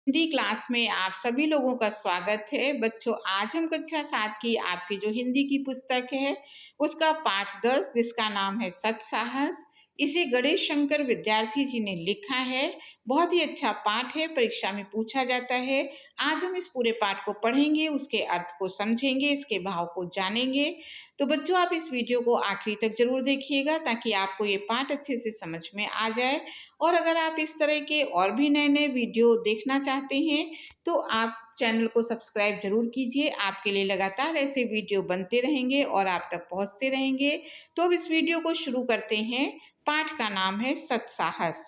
Hindi class में आप सभी लोगों का स्वागत है। बच्चों, आज हम कक्षा 7 की आपकी जो हिंदी की पुस्तक है, उसका पाठ 10 जिसका नाम है सत्साहस, इसे गणेश शंकर विद्यार्थी जी ने लिखा है। बहुत ही अच्छा पाठ है, परीक्षा में पूछा जाता है। आज हम इस पूरे पाठ को पढ़ेंगे, उसके अर्थ को समझेंगे, इसके भाव को जानेंगे। तो बच्चों, आप इस वीडियो को आखिरी तक जरूर देखिएगा ताकि आपको ये पाठ अच्छे से समझ में आ जाए। और अगर आप इस तरह के और भी नए-नए वीडियो देखना चाहते हैं, तो आप चैनल को सब्सक्राइब ज़रूर कीजिए। आपके लिए लगातार ऐसे वीडियो बनते रहेंगे और आप तक पहुँचते रहेंगे। तो अब इस वीडियो को शुरू करते हैं। पाठ का नाम है सत्साहस।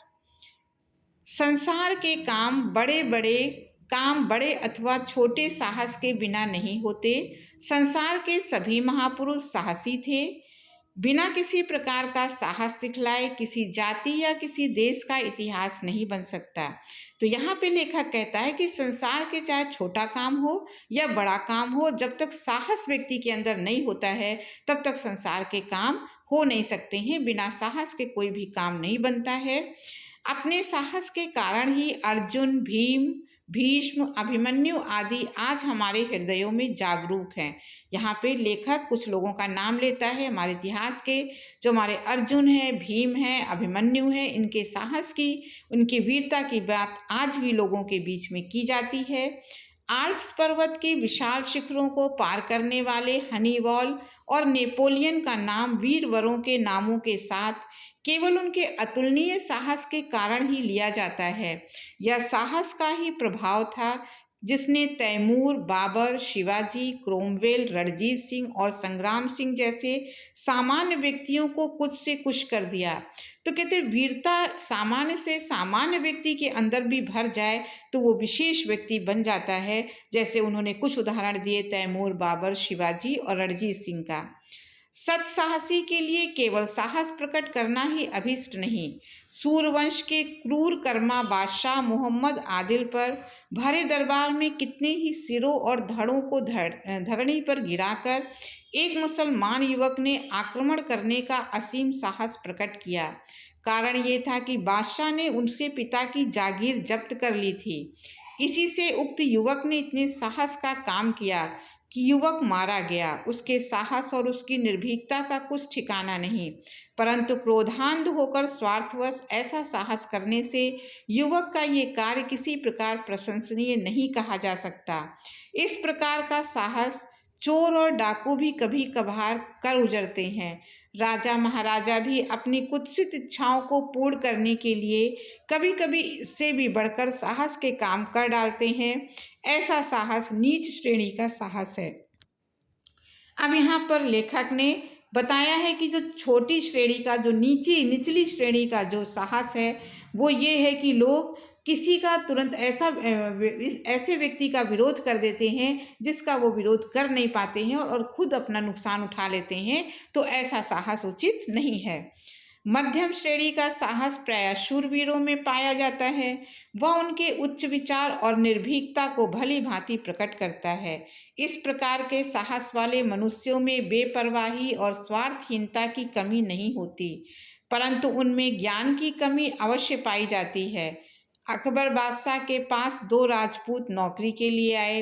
संसार के काम बड़े अथवा छोटे साहस के बिना नहीं होते। संसार के सभी महापुरुष साहसी थे। बिना किसी प्रकार का साहस दिखलाए किसी जाति या किसी देश का इतिहास नहीं बन सकता। तो यहाँ पे लेखक कहता है कि संसार के चाहे छोटा काम हो या बड़ा काम हो, जब तक साहस व्यक्ति के अंदर नहीं होता है तब तक संसार के काम हो नहीं सकते हैं। बिना साहस के कोई भी काम नहीं बनता है। अपने साहस के कारण ही अर्जुन, भीम, भीष्म, अभिमन्यु आदि आज हमारे हृदयों में जागरूक हैं। यहाँ पे लेखक कुछ लोगों का नाम लेता है हमारे इतिहास के, जो हमारे अर्जुन हैं, भीम हैं, अभिमन्यु हैं। इनके साहस की, उनकी वीरता की बात आज भी लोगों के बीच में की जाती है। आल्प्स पर्वत के विशाल शिखरों को पार करने वाले हनीबॉल और नेपोलियन का नाम वीर वरों के नामों के साथ केवल उनके अतुलनीय साहस के कारण ही लिया जाता है। यह साहस का ही प्रभाव था जिसने तैमूर, बाबर, शिवाजी, क्रोमवेल, रणजीत सिंह और संग्राम सिंह जैसे सामान्य व्यक्तियों को कुछ से कुछ कर दिया। तो कहते वीरता सामान्य से सामान्य व्यक्ति के अंदर भी भर जाए तो वो विशेष व्यक्ति बन जाता है। जैसे उन्होंने कुछ उदाहरण दिए तैमूर, बाबर, शिवाजी और रणजीत सिंह का। सत्साहसी के लिए केवल साहस प्रकट करना ही अभीष्ट नहीं, सूरवंश के क्रूर कर्मा बादशाह मोहम्मद आदिल पर भरे दरबार में कितने ही सिरों और धड़ों को धरणी पर गिराकर एक मुसलमान युवक ने आक्रमण करने का असीम साहस प्रकट किया। कारण ये था कि बादशाह ने उनके पिता की जागीर जब्त कर ली थी। इसी से उक्त युवक ने इतने साहस का काम किया कि युवक मारा गया। उसके साहस और उसकी निर्भीकता का कुछ ठिकाना नहीं, परंतु क्रोधांध होकर स्वार्थवश ऐसा साहस करने से युवक का ये कार्य किसी प्रकार प्रशंसनीय नहीं कहा जा सकता। इस प्रकार का साहस चोर और डाकू भी कभी कभार कर गुजरते हैं। राजा महाराजा भी अपनी कुत्सित इच्छाओं को पूर्ण करने के लिए कभी कभी इससे भी बढ़कर साहस के काम कर डालते हैं। ऐसा साहस नीच श्रेणी का साहस है। अब यहाँ पर लेखक ने बताया है कि जो छोटी श्रेणी का, जो निचली श्रेणी का जो साहस है वो ये है कि लोग किसी का तुरंत ऐसे व्यक्ति का विरोध कर देते हैं जिसका वो विरोध कर नहीं पाते हैं और खुद अपना नुकसान उठा लेते हैं। तो ऐसा साहस उचित नहीं है। मध्यम श्रेणी का साहस प्रायः शूरवीरों में पाया जाता है। वह उनके उच्च विचार और निर्भीकता को भली भांति प्रकट करता है। इस प्रकार के साहस वाले मनुष्यों में बेपरवाही और स्वार्थहीनता की कमी नहीं होती, परंतु उनमें ज्ञान की कमी अवश्य पाई जाती है। अकबर बादशाह के पास दो राजपूत नौकरी के लिए आए।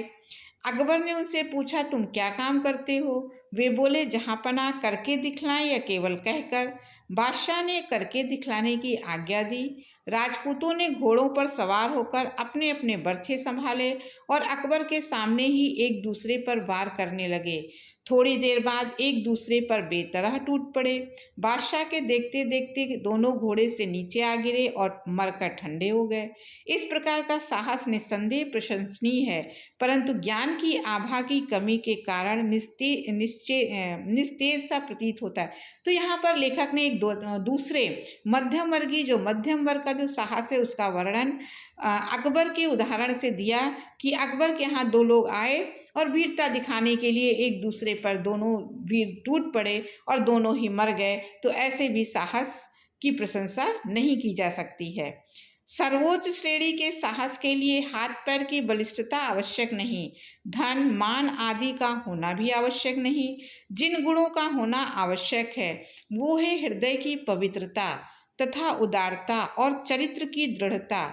अकबर ने उनसे पूछा, तुम क्या काम करते हो? वे बोले, जहाँपनाह करके दिखलाएं या केवल कहकर। बादशाह ने करके दिखलाने की आज्ञा दी। राजपूतों ने घोड़ों पर सवार होकर अपने अपने बर्छे संभाले और अकबर के सामने ही एक दूसरे पर वार करने लगे। थोड़ी देर बाद एक दूसरे पर बेतरह टूट पड़े। बादशाह के देखते देखते दोनों घोड़े से नीचे आ गिरे और मरकर ठंडे हो गए। इस प्रकार का साहस निस्संदेह प्रशंसनीय है, परंतु ज्ञान की आभा की कमी के कारण निस्तेज सा प्रतीत होता है। तो यहाँ पर लेखक ने एक दूसरे मध्यम वर्गीय, जो मध्यम वर्ग का जो साहस है उसका वर्णन अकबर के उदाहरण से दिया कि अकबर के यहाँ दो लोग आए और वीरता दिखाने के लिए एक दूसरे पर दोनों वीर टूट पड़े और दोनों ही मर गए। तो ऐसे भी साहस की प्रशंसा नहीं की जा सकती है। सर्वोच्च श्रेणी के साहस के लिए हाथ पैर की बलिष्ठता आवश्यक नहीं, धन मान आदि का होना भी आवश्यक नहीं। जिन गुणों का होना आवश्यक है वो है हृदय की पवित्रता तथा उदारता और चरित्र की दृढ़ता।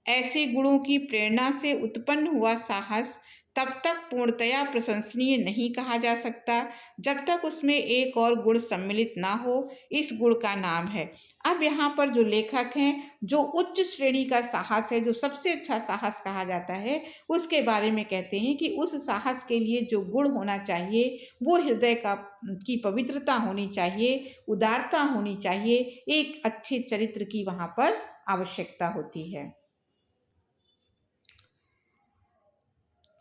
ऐसे गुणों की प्रेरणा से उत्पन्न हुआ साहस तब तक पूर्णतया प्रशंसनीय नहीं कहा जा सकता जब तक उसमें एक और गुण सम्मिलित ना हो। इस गुण का नाम है। अब यहाँ पर जो लेखक हैं, जो उच्च श्रेणी का साहस है, जो सबसे अच्छा साहस कहा जाता है, उसके बारे में कहते हैं कि उस साहस के लिए जो गुण होना चाहिए वो हृदय की पवित्रता होनी चाहिए, उदारता होनी चाहिए, एक अच्छे चरित्र की वहाँ पर आवश्यकता होती है।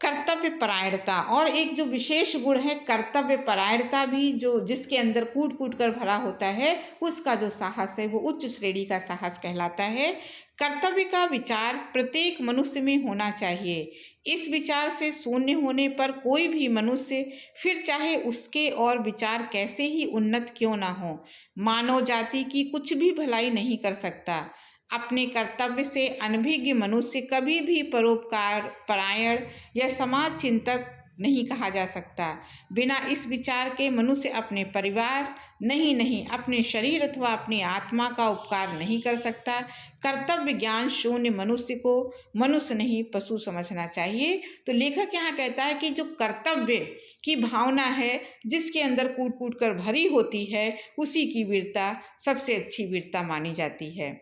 कर्तव्य परायणता, और एक जो विशेष गुण है कर्तव्य परायणता भी, जो जिसके अंदर कूट कूट कर भरा होता है, उसका जो साहस है वो उच्च श्रेणी का साहस कहलाता है। कर्तव्य का विचार प्रत्येक मनुष्य में होना चाहिए। इस विचार से शून्य होने पर कोई भी मनुष्य, फिर चाहे उसके और विचार कैसे ही उन्नत क्यों ना हो, मानव जाति की कुछ भी भलाई नहीं कर सकता। अपने कर्तव्य से अनभिज्ञ मनुष्य कभी भी परोपकार परायण या समाज चिंतक नहीं कहा जा सकता। बिना इस विचार के मनुष्य अपने परिवार नहीं अपने शरीर अथवा अपनी आत्मा का उपकार नहीं कर सकता। कर्तव्य ज्ञान शून्य मनुष्य को मनुष्य नहीं पशु समझना चाहिए। तो लेखक यहाँ कहता है कि जो कर्तव्य की भावना है, जिसके अंदर कूट कूट कर भरी होती है, उसी की वीरता सबसे अच्छी वीरता मानी जाती है।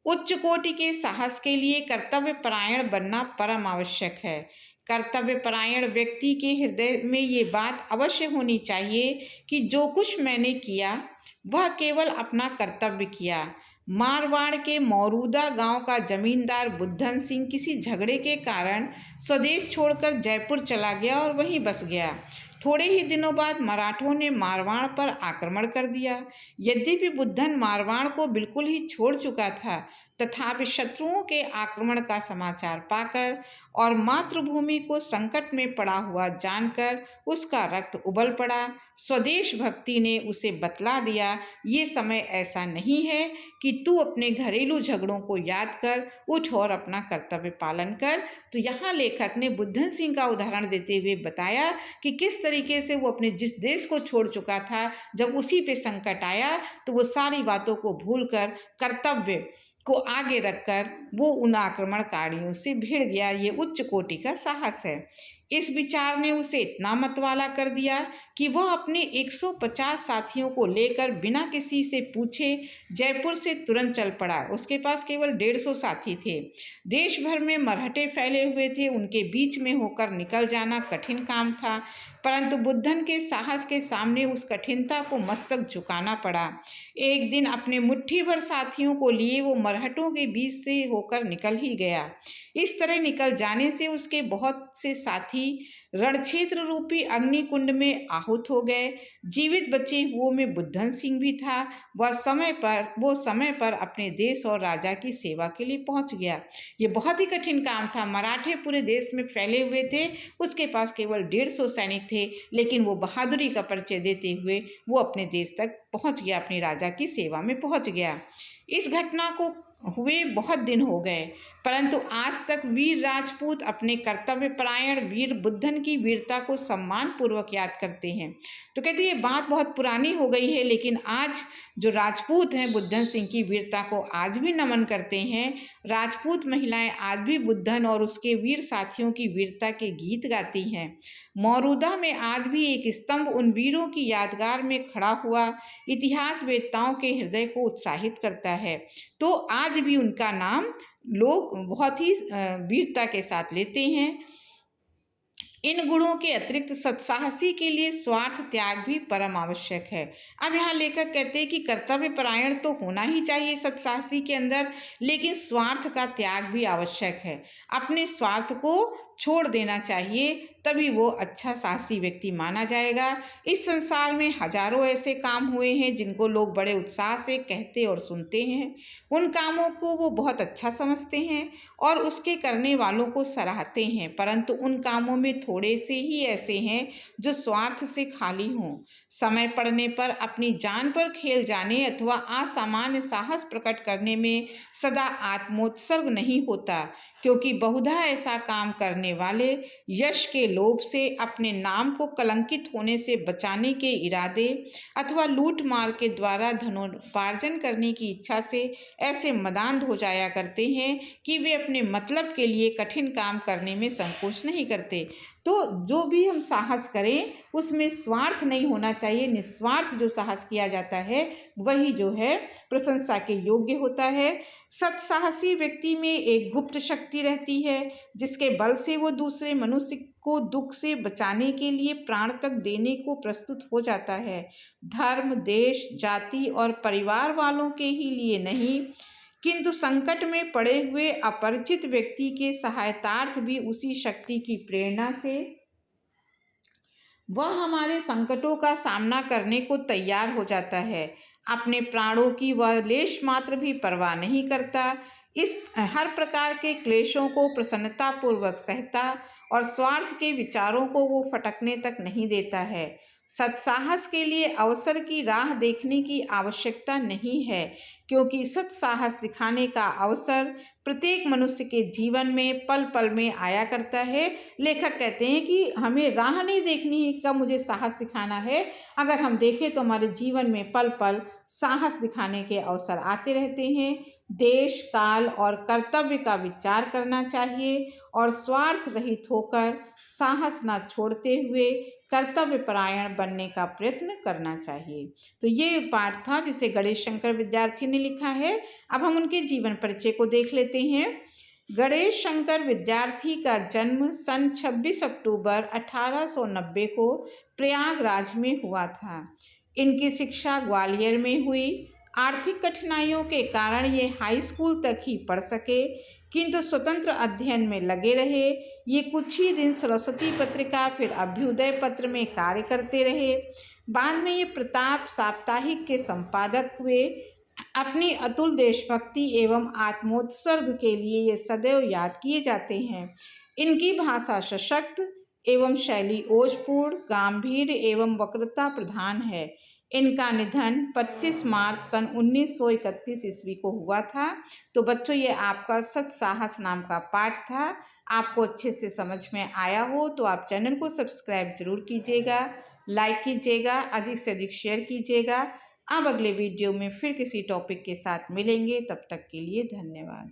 उच्च कोटि के साहस के लिए कर्तव्य परायण बनना परम आवश्यक है। कर्तव्य परायण व्यक्ति के हृदय में ये बात अवश्य होनी चाहिए कि जो कुछ मैंने किया वह केवल अपना कर्तव्य किया। मारवाड़ के मौरूदा गांव का जमींदार बुद्धन सिंह किसी झगड़े के कारण स्वदेश छोड़कर जयपुर चला गया और वहीं बस गया। थोड़े ही दिनों बाद मराठों ने मारवाड़ पर आक्रमण कर दिया। यद्यपि बुद्धन मारवाड़ को बिल्कुल ही छोड़ चुका था, तथापि शत्रुओं के आक्रमण का समाचार पाकर और मातृभूमि को संकट में पड़ा हुआ जानकर उसका रक्त उबल पड़ा। स्वदेश भक्ति ने उसे बतला दिया, ये समय ऐसा नहीं है कि तू अपने घरेलू झगड़ों को याद कर, उठ और अपना कर्तव्य पालन कर। तो यहाँ लेखक ने बुद्धन सिंह का उदाहरण देते हुए बताया कि किस तरीके से वो अपने जिस देश को छोड़ चुका था, जब उसी पे संकट आया तो वो सारी बातों को भूलकर कर्तव्य को आगे रखकर वो उन आक्रमणकारियों से भिड़ गया। ये उच्च कोटि का साहस है। इस विचार ने उसे इतना मतवाला कर दिया कि वह अपने 150 साथियों को लेकर बिना किसी से पूछे जयपुर से तुरंत चल पड़ा। उसके पास केवल 150 साथी थे। देश भर में मरहटे फैले हुए थे, उनके बीच में होकर निकल जाना कठिन काम था, परंतु बुद्धन के साहस के सामने उस कठिनता को मस्तक झुकाना पड़ा। एक दिन अपने मुट्ठी भर साथियों को लिए वो मरहटों के बीच से होकर निकल ही गया। इस तरह निकल जाने से उसके बहुत से साथी रणक्षेत्र रूपी अग्निकुंड में आहूत हो गए। जीवित बचे हुओं में बुद्धन सिंह भी था। वह समय पर अपने देश और राजा की सेवा के लिए पहुंच गया। ये बहुत ही कठिन काम था। मराठे पूरे देश में फैले हुए थे, उसके पास केवल 150 सैनिक थे, लेकिन वो बहादुरी का परिचय देते हुए वो अपने देश तक पहुंच गया, अपने राजा की सेवा में पहुंच गया। इस घटना को हुए बहुत दिन हो गए, परंतु आज तक वीर राजपूत अपने कर्तव्य परायण वीर बुद्धन की वीरता को सम्मान पूर्वक याद करते हैं। तो कहते ये बात बहुत पुरानी हो गई है, लेकिन आज जो राजपूत हैं बुद्धन सिंह की वीरता को आज भी नमन करते हैं। राजपूत महिलाएं आज भी बुद्धन और उसके वीर साथियों की वीरता के गीत गाती हैं। मौरूदा में आज भी एक स्तंभ उन वीरों की यादगार में खड़ा हुआ इतिहास वेत्ताओं के हृदय को उत्साहित करता है। तो आज भी उनका नाम लोग बहुत ही वीरता के साथ लेते हैं। इन गुणों के अतिरिक्त सत्साहसी के लिए स्वार्थ त्याग भी परम आवश्यक है। अब यहाँ लेखक कहते हैं कि कर्तव्य परायण तो होना ही चाहिए सत्साहसी के अंदर, लेकिन स्वार्थ का त्याग भी आवश्यक है। अपने स्वार्थ को छोड़ देना चाहिए, तभी वो अच्छा साहसी व्यक्ति माना जाएगा। इस संसार में हजारों ऐसे काम हुए हैं जिनको लोग बड़े उत्साह से कहते और सुनते हैं। उन कामों को वो बहुत अच्छा समझते हैं और उसके करने वालों को सराहते हैं, परंतु उन कामों में थोड़े से ही ऐसे हैं जो स्वार्थ से खाली हों। समय पड़ने पर अपनी जान पर खेल जाने अथवा असामान्य साहस प्रकट करने में सदा आत्मोत्सर्ग नहीं होता, क्योंकि बहुधा ऐसा काम करने वाले यश के लोभ से, अपने नाम को कलंकित होने से बचाने के इरादे अथवा लूट मार के द्वारा धनोपार्जन करने की इच्छा से ऐसे मदान्ध हो जाया करते हैं कि वे अपने मतलब के लिए कठिन काम करने में संकोच नहीं करते। तो जो भी हम साहस करें उसमें स्वार्थ नहीं होना चाहिए। निस्वार्थ जो साहस किया जाता है वही जो है प्रशंसा के योग्य होता है। सत्साहसी व्यक्ति में एक गुप्त शक्ति रहती है जिसके बल से वो दूसरे मनुष्य को दुख से बचाने के लिए प्राण तक देने को प्रस्तुत हो जाता है। धर्म, देश, जाति और परिवार वालों के ही लिए नहीं, किंतु संकट में पड़े हुए अपरिचित व्यक्ति के सहायतार्थ भी उसी शक्ति की प्रेरणा से वह हमारे संकटों का सामना करने को तैयार हो जाता है। अपने प्राणों की वह लेश मात्र भी परवाह नहीं करता। इस हर प्रकार के क्लेशों को प्रसन्नतापूर्वक सहता और स्वार्थ के विचारों को वो फटकने तक नहीं देता है। सत्साहस के लिए अवसर की राह देखने की आवश्यकता नहीं है, क्योंकि सत्साहस दिखाने का अवसर प्रत्येक मनुष्य के जीवन में पल पल में आया करता है। लेखक कहते हैं कि हमें राह नहीं देखनी का मुझे साहस दिखाना है। अगर हम देखें तो हमारे जीवन में पल पल साहस दिखाने के अवसर आते रहते हैं। देश, काल और कर्तव्य का विचार करना चाहिए और स्वार्थ रहित होकर साहस न छोड़ते हुए कर्तव्य परायण बनने का प्रयत्न करना चाहिए। तो ये पाठ था जिसे गणेश शंकर विद्यार्थी ने लिखा है। अब हम उनके जीवन परिचय को देख लेते हैं। गणेश शंकर विद्यार्थी का जन्म सन 26 अक्टूबर 1890 को प्रयागराज में हुआ था। इनकी शिक्षा ग्वालियर में हुई। आर्थिक कठिनाइयों के कारण ये हाई स्कूल तक ही पढ़ सके, किंतु स्वतंत्र अध्ययन में लगे रहे। ये कुछ ही दिन सरस्वती पत्रिका फिर अभ्युदय पत्र में कार्य करते रहे। बाद में ये प्रताप साप्ताहिक के संपादक हुए। अपनी अतुल देशभक्ति एवं आत्मोत्सर्ग के लिए ये सदैव याद किए जाते हैं। इनकी भाषा सशक्त एवं शैली ओजपूर्ण, गंभीर एवं वक्रता प्रधान है। इनका निधन 25 मार्च सन 1931 ईस्वी को हुआ था। तो बच्चों, ये आपका सत्साहस नाम का पाठ था। आपको अच्छे से समझ में आया हो तो आप चैनल को सब्सक्राइब जरूर कीजिएगा, लाइक कीजिएगा, अधिक से अधिक शेयर कीजिएगा। अब अगले वीडियो में फिर किसी टॉपिक के साथ मिलेंगे। तब तक के लिए धन्यवाद।